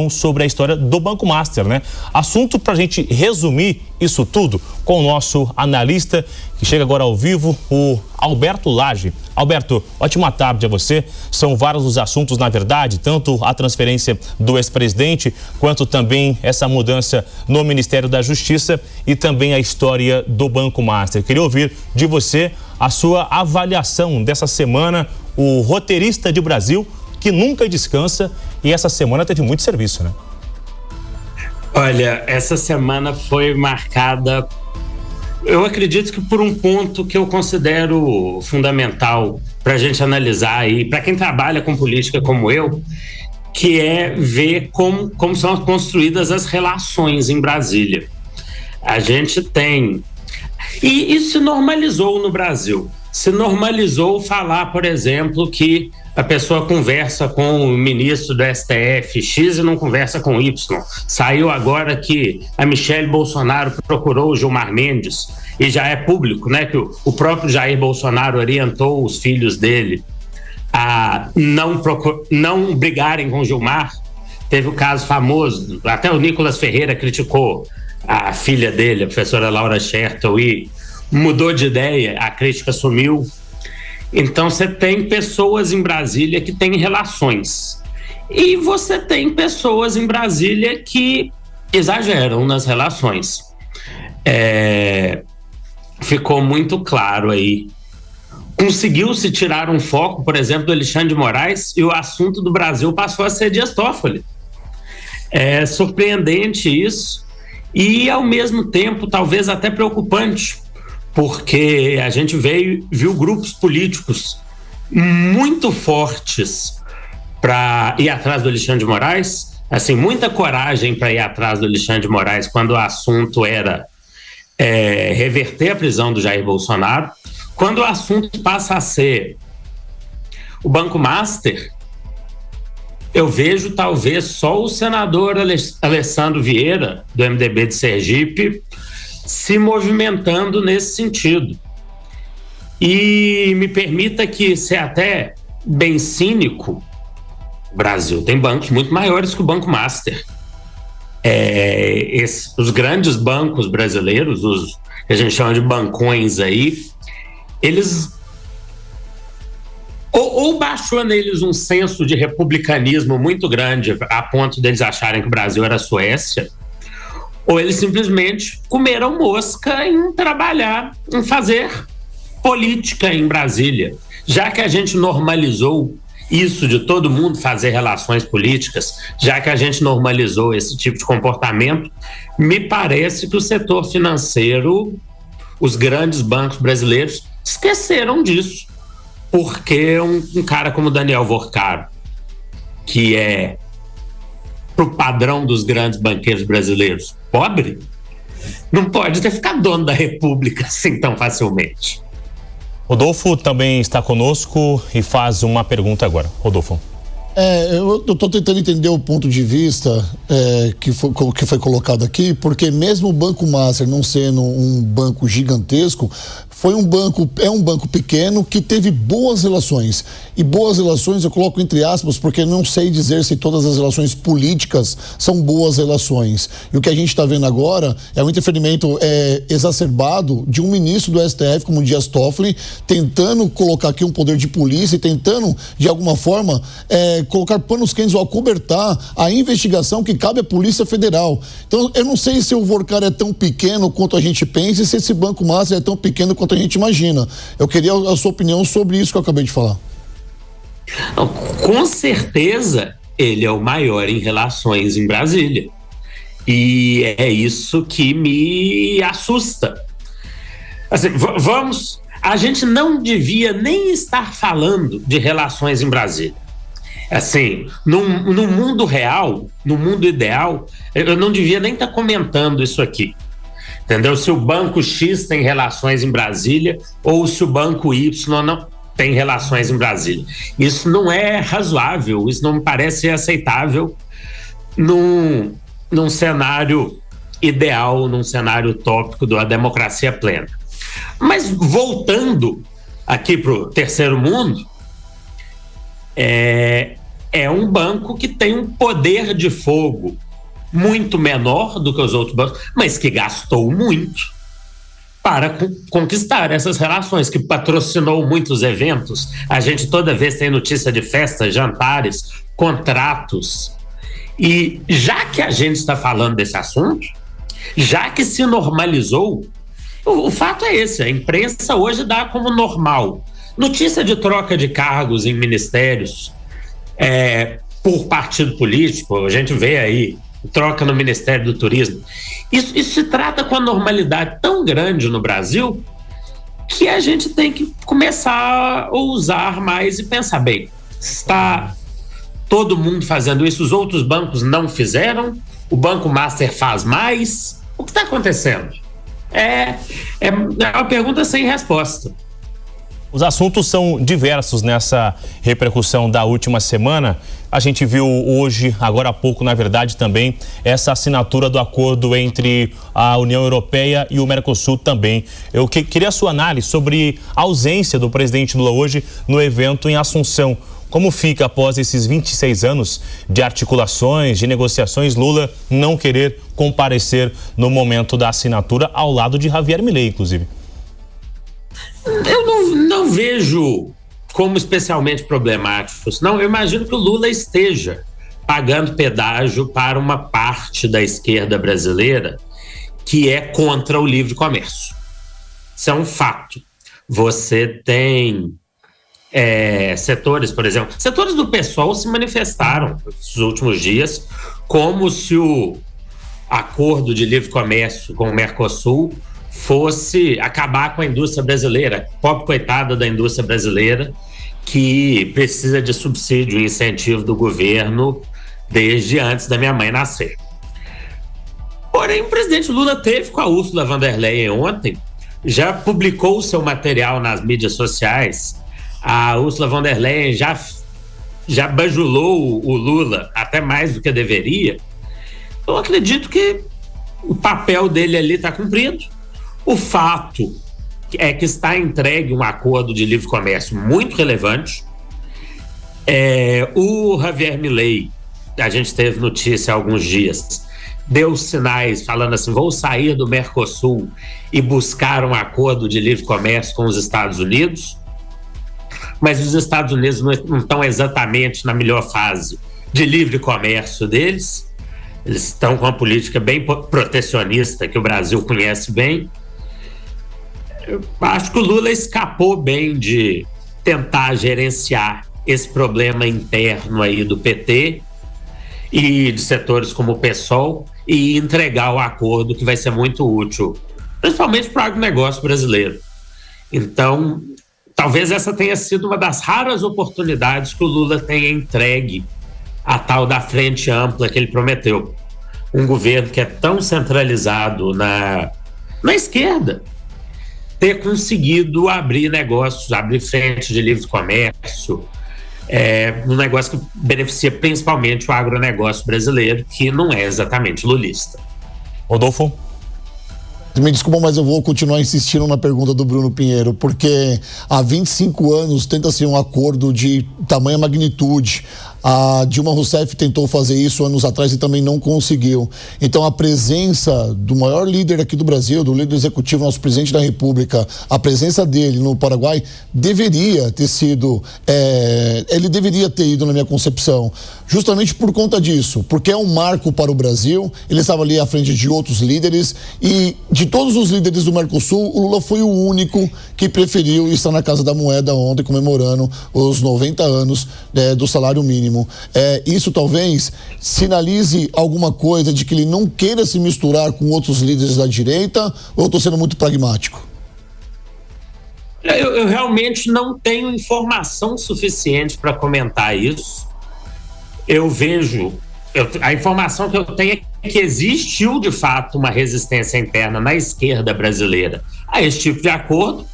sobre a história do Banco Master, né? Assunto para a gente resumir isso tudo com o nosso analista que chega agora ao vivo, o Alberto Lage. Alberto, ótima tarde a você. São vários os assuntos, na verdade, tanto a transferência do ex-presidente, quanto também essa mudança no Ministério da Justiça e também a história do Banco Master. Queria ouvir de você a sua avaliação dessa semana, o roteirista de Brasil, que nunca descansa, e essa semana teve muito serviço, né? Olha, essa semana foi marcada, eu acredito que por um ponto que eu considero fundamental para a gente analisar, e para quem trabalha com política como eu, que é ver como são construídas as relações em Brasília. A gente tem... E isso se normalizou no Brasil. Se normalizou falar, por exemplo, que a pessoa conversa com o ministro do STF X e não conversa com Y. Saiu agora que a Michele Bolsonaro procurou o Gilmar Mendes, e já é público, né, que o próprio Jair Bolsonaro orientou os filhos dele a não brigarem com o Gilmar. Teve o caso famoso, até o Nicolas Ferreira criticou a filha dele, a professora Laura Schertel, e mudou de ideia, a crítica sumiu. Então você tem pessoas em Brasília que têm relações, e você tem pessoas em Brasília que exageram nas relações. Ficou muito claro aí. Conseguiu-se tirar um foco, por exemplo, do Alexandre de Moraes, e o assunto do Brasil passou a ser Dias Toffoli. É surpreendente isso, e ao mesmo tempo talvez até preocupante, porque a gente viu grupos políticos muito fortes para ir atrás do Alexandre de Moraes, assim, muita coragem para ir atrás do Alexandre de Moraes quando o assunto era reverter a prisão do Jair Bolsonaro. Quando o assunto passa a ser o Banco Master, eu vejo talvez só o senador Alessandro Vieira, do MDB de Sergipe, se movimentando nesse sentido. E me permita que ser até bem cínico, o Brasil tem bancos muito maiores que o Banco Master. Os grandes bancos brasileiros, os que a gente chama de bancões aí, eles ou baixou neles um senso de republicanismo muito grande a ponto deles acharem que o Brasil era a Suécia, ou eles simplesmente comeram mosca em trabalhar, em fazer política em Brasília. Já que a gente normalizou isso de todo mundo fazer relações políticas, já que a gente normalizou esse tipo de comportamento, me parece que o setor financeiro, os grandes bancos brasileiros, esqueceram disso. Porque um cara como Daniel Vorcaro, que é, pro padrão dos grandes banqueiros brasileiros, pobre, não pode ter ficado dono da República assim tão facilmente. Rodolfo também está conosco e faz uma pergunta agora. Rodolfo. Eu estou tentando entender o ponto de vista que foi colocado aqui, porque mesmo o Banco Master não sendo um banco gigantesco, é um banco pequeno que teve boas relações. E boas relações eu coloco entre aspas, porque não sei dizer se todas as relações políticas são boas relações. E o que a gente está vendo agora é um interferimento exacerbado de um ministro do STF, como o Dias Toffoli, tentando colocar aqui um poder de polícia e tentando, de alguma forma, colocar panos quentes ou acobertar a investigação que cabe à Polícia Federal. Então, eu não sei se o Vorcaro é tão pequeno quanto a gente pensa e se esse Banco Master é tão pequeno quanto a gente imagina. Eu queria a sua opinião sobre isso que eu acabei de falar. Com certeza, ele é o maior em relações em Brasília. E é isso que me assusta. Assim, a gente não devia nem estar falando de relações em Brasília. Assim, no mundo real, no mundo ideal, eu não devia nem estar comentando isso aqui. Entendeu? Se o Banco X tem relações em Brasília ou se o Banco Y não tem relações em Brasília. Isso não é razoável, isso não me parece aceitável num cenário ideal, num cenário utópico da democracia plena. Mas voltando aqui para o terceiro mundo, é um banco que tem um poder de fogo muito menor do que os outros bancos, mas que gastou muito para conquistar essas relações, que patrocinou muitos eventos. A gente toda vez tem notícia de festas, jantares, contratos. E já que a gente está falando desse assunto, já que se normalizou, o fato é esse: a imprensa hoje dá como normal notícia de troca de cargos em ministérios por partido político. A gente vê aí troca no Ministério do Turismo. Isso se trata com a normalidade tão grande no Brasil que a gente tem que começar a usar mais e pensar bem. Está todo mundo fazendo isso? Os outros bancos não fizeram? O Banco Master faz mais? O que está acontecendo? É uma pergunta sem resposta. Os assuntos são diversos nessa repercussão da última semana. A gente viu hoje, agora há pouco, na verdade, também, essa assinatura do acordo entre a União Europeia e o Mercosul também. Eu queria a sua análise sobre a ausência do presidente Lula hoje no evento em Assunção. Como fica após esses 26 anos de articulações, de negociações, Lula não querer comparecer no momento da assinatura ao lado de Javier Milei, inclusive? Eu não vejo como especialmente problemático. Não, eu imagino que o Lula esteja pagando pedágio para uma parte da esquerda brasileira que é contra o livre comércio. Isso é um fato. Você tem setores, por exemplo, setores do PSOL se manifestaram nos últimos dias como se o acordo de livre comércio com o Mercosul fosse acabar com a indústria brasileira, pobre coitada da indústria brasileira, que precisa de subsídio e incentivo do governo desde antes da minha mãe nascer. Porém, o presidente Lula teve com a Ursula von der Leyen ontem, já publicou o seu material nas mídias sociais. A Ursula von der Leyen já bajulou o Lula até mais do que deveria. Eu acredito que o papel dele ali está cumprido. O fato é que está entregue um acordo de livre comércio muito relevante. O Javier Milei, a gente teve notícia há alguns dias, deu sinais falando assim: vou sair do Mercosul e buscar um acordo de livre comércio com os Estados Unidos. Mas os Estados Unidos não estão exatamente na melhor fase de livre comércio deles. Eles estão com uma política bem protecionista que o Brasil conhece bem. Eu acho que o Lula escapou bem de tentar gerenciar esse problema interno aí do PT e de setores como o PSOL e entregar o acordo, que vai ser muito útil, principalmente para o agronegócio brasileiro. Então, talvez essa tenha sido uma das raras oportunidades que o Lula tenha entregue a tal da frente ampla que ele prometeu. Um governo que é tão centralizado na esquerda, ter conseguido abrir negócios, abrir frente de livre comércio, um negócio que beneficia principalmente o agronegócio brasileiro, que não é exatamente lulista. Rodolfo? Me desculpa, mas eu vou continuar insistindo na pergunta do Bruno Pinheiro, porque há 25 anos tenta-se um acordo de tamanha magnitude. A Dilma Rousseff tentou fazer isso anos atrás e também não conseguiu. Então, a presença do maior líder aqui do Brasil, do líder executivo, nosso presidente da República, a presença dele no Paraguai deveria ter sido... ele deveria ter ido, na minha concepção, justamente por conta disso, porque é um marco para o Brasil. Ele estava ali à frente de outros líderes e de todos os líderes do Mercosul, o Lula foi o único que preferiu estar na Casa da Moeda ontem, comemorando os 90 anos do salário mínimo. Isso talvez sinalize alguma coisa de que ele não queira se misturar com outros líderes da direita, ou eu estou sendo muito pragmático? Eu realmente não tenho informação suficiente para comentar isso. A informação que eu tenho é que existiu de fato uma resistência interna na esquerda brasileira a esse tipo de acordo,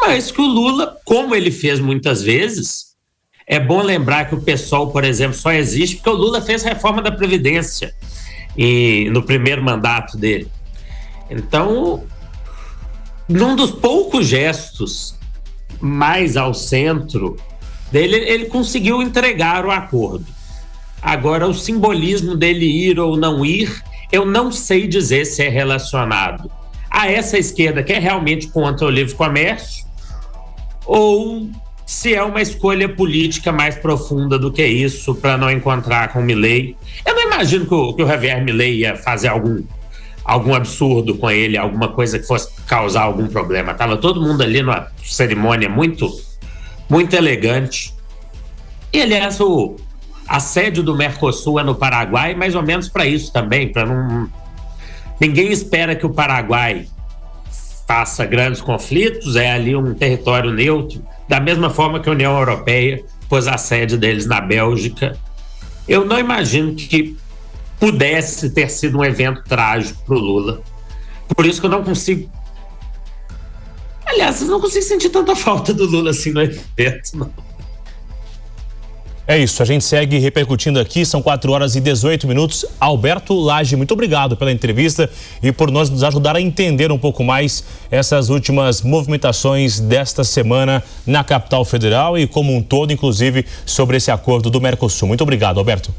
mas que o Lula, como ele fez muitas vezes, é bom lembrar que o PSOL, por exemplo, só existe porque o Lula fez reforma da Previdência no primeiro mandato dele. Então, num dos poucos gestos mais ao centro dele, ele conseguiu entregar o acordo. Agora, o simbolismo dele ir ou não ir, eu não sei dizer se é relacionado a essa esquerda que é realmente contra o livre comércio ou se é uma escolha política mais profunda do que isso para não encontrar com o Milei. Eu não imagino que o Javier Milei ia fazer algum absurdo com ele, alguma coisa que fosse causar algum problema. Tava todo mundo ali numa cerimônia muito, muito elegante. E, aliás, a sede do Mercosul é no Paraguai, mais ou menos para isso também, para não... Ninguém espera que o Paraguai faça grandes conflitos, é ali um território neutro, da mesma forma que a União Europeia pôs a sede deles na Bélgica. Eu não imagino que pudesse ter sido um evento trágico para o Lula. Por isso que eu não consigo... Aliás, eu não consigo sentir tanta falta do Lula assim no evento, não. É isso, a gente segue repercutindo aqui, são 4h18. Alberto Lage, muito obrigado pela entrevista e por nos ajudar a entender um pouco mais essas últimas movimentações desta semana na capital federal e como um todo, inclusive, sobre esse acordo do Mercosul. Muito obrigado, Alberto.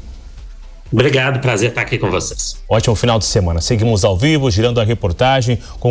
Obrigado, prazer estar aqui com vocês. Ótimo final de semana. Seguimos ao vivo, girando a reportagem com